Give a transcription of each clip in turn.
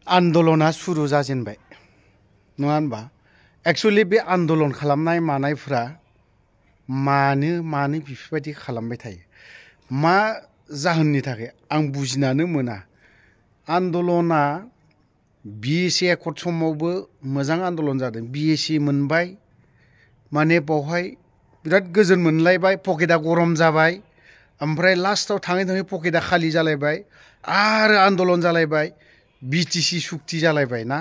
आन्दलना शुरू जाजेनबाय नङा होनबा एक्चुअली बे आन्दलन खालामनाय मानायफ्रा मानो बेफोरबायदि खालामबाय थायो मा जाहोननि थाखाय आं बुजिनानो मोना आन्दलना BSc एकर्ड समावबो मोजां आन्दलन जादों BSc मोनबाय माने बावहाय बिराद गोजोन मोनलायबाय पकेटआ गरम जाबाय ओमफ्राय लास्टआव थाङै थाङै पकेटआ खालि जालायबाय आरो आन्दलन जालायबाय BTC सुक्ति जालायबाय ना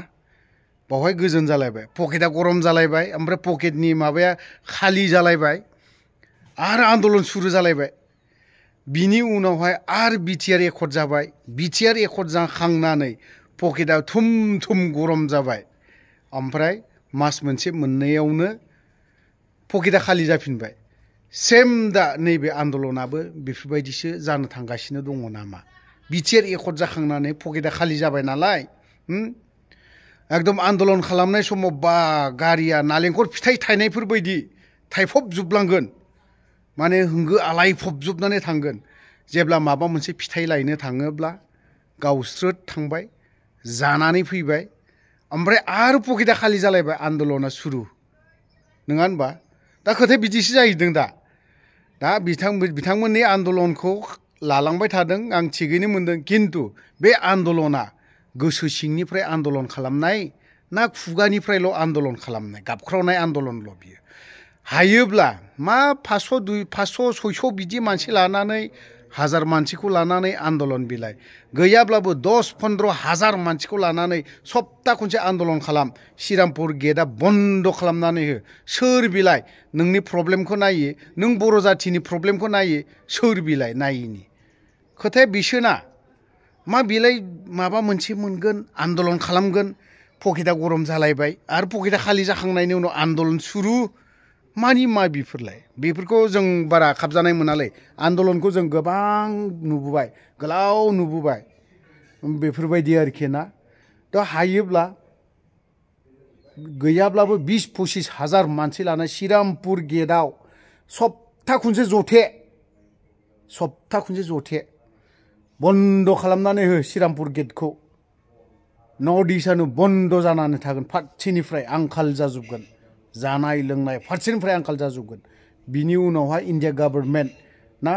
बावहाय गोजोन जालायबाय पकेटआ गरम जालायबाय ओमफ्राय पकेटनि माबाया खालि जालायबाय आरो आन्दलन शुरू जालायबाय बिनि उनावहाय आरो BTR एकर्ड जाबाय BTR एकर्ड जाखांनानै पकेटआ थुम थुम गरम जाबाय ओमफ्राय मास मोनसे मोननैयावनो पकेटआ खालि जाफिनबाय सेम दा नैबे आन्दलनाबो बेफोरबायदिसो जानो थांगासिनो दङ नामा BTR एकर्ड जाखांनानै पकेटआ खालि जाबाय नालाय एकदम आन्दलन खालामनाय समाव बा गारिया नालेंखर फिथाइ थायनायफोर बायदि थायफबजोबलांगोन माने होंगो आलायफबजोबनानै थांगोन जेब्ला माबा मोनसे फिथाइ लायनो थाङोब्ला गावस्रोद थांबाय जानानै फैबाय ओमफ्राय आरो पकेटआ खालि जालायबाय आन्दलना शुरू नङा होनबा दा खोथाया बिदिसो जाहैदों दा बिथांमोननि आन्दलनखौ लालांबाय थादों आं थिगैनो मोनदों किन्तु बे आन्दलना गोसो सिंनिफ्राय आन्दलन खालामनाय ना खुगानिफ्रायल' आन्दलन खालामनाय गाबख्रावनाय आन्दलनल' बियो हायोब्ला मा 500 600 बिदि मानसि लानानै 1000 मानसिखौ लानानै आन्दलन बिलाइ गैयाब्लाबो 10-15 हाजार मानसिखौ लानानै सप्ता खनसे आन्दलन खालाम श्रीरामपुर गेटआ बन्द खालामनानै हो सोर बिलाइ नोंनि प्रब्लेमखौ नायो नों बर' जाथिनि प्रब्लेमखौ नायो सोर बिलाइ नायिनि खोथाया बिसोना मा बिलाइ माबा मोनसे मोनगोन आन्दलन खालामगोन पकेटआ गरम जालायबाय आरो पकेटआ खालि जाखांनायनि उनाव आन्दलन शुरू मानि मा बिफोरलाय बेफोरखौ जों बारा खाबजानाय मोनालै आन्दलनखौ जों गोबां नुबोबाय गोलाव नुबोबाय बेफोरबायदि आरोखि ना दा हायोब्ला गैयाब्लाबो 20-25 हाजार मानसि लानाय श्रीरामपुर गेटआव सप्ता खनसे जथे बन्द खालामनानै हो श्रीरामपुर गेटखौ नर्थ इस्टआनो बन्द जानानै थागोन फारसेनिफ्राय आंखाल जाजोबगोन जानाय लोंनाय फारसेनिफ्राय आंखाल जाजोबगोन बिनि उनावहाय इन्डिया गभर्नमेन्ट ना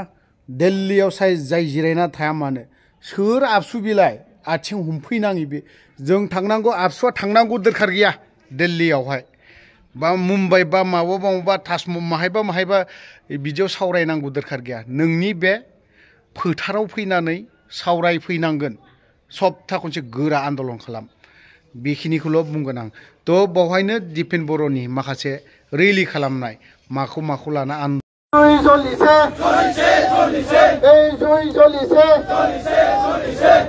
दिल्लीयाव जाय जिरायना थाया मानो सोर आबसु बिलाइ आथिं हमफैनाङि बे जों थांनांगौ आबसुआ थांनांगौ दरखार गैया दिल्लीयावहाय बा मुम्बाइ बा माबा ताजमहल माहायबा बिदियाव सावरायनांगौ दरखार गैया नोंनि बे फोथाराव फैनानै सावरायफैनांगोन सप्ता खनसे गोरा आन्दलन खालाम बेखिनिखौल' बुंगोन आं थ' बावहायनो दिपेन बर'नि माखासे रेलि खालामनाय माखौ लाना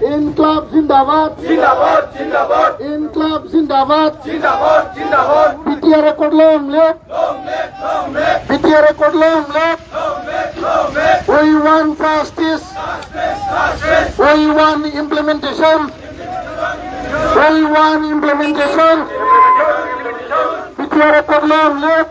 इनक्लाब जिंदाबाद इनक्लाब जिंदाबाद BTR accord long live BTR accord long live we want justice we want implementation BTR accord long live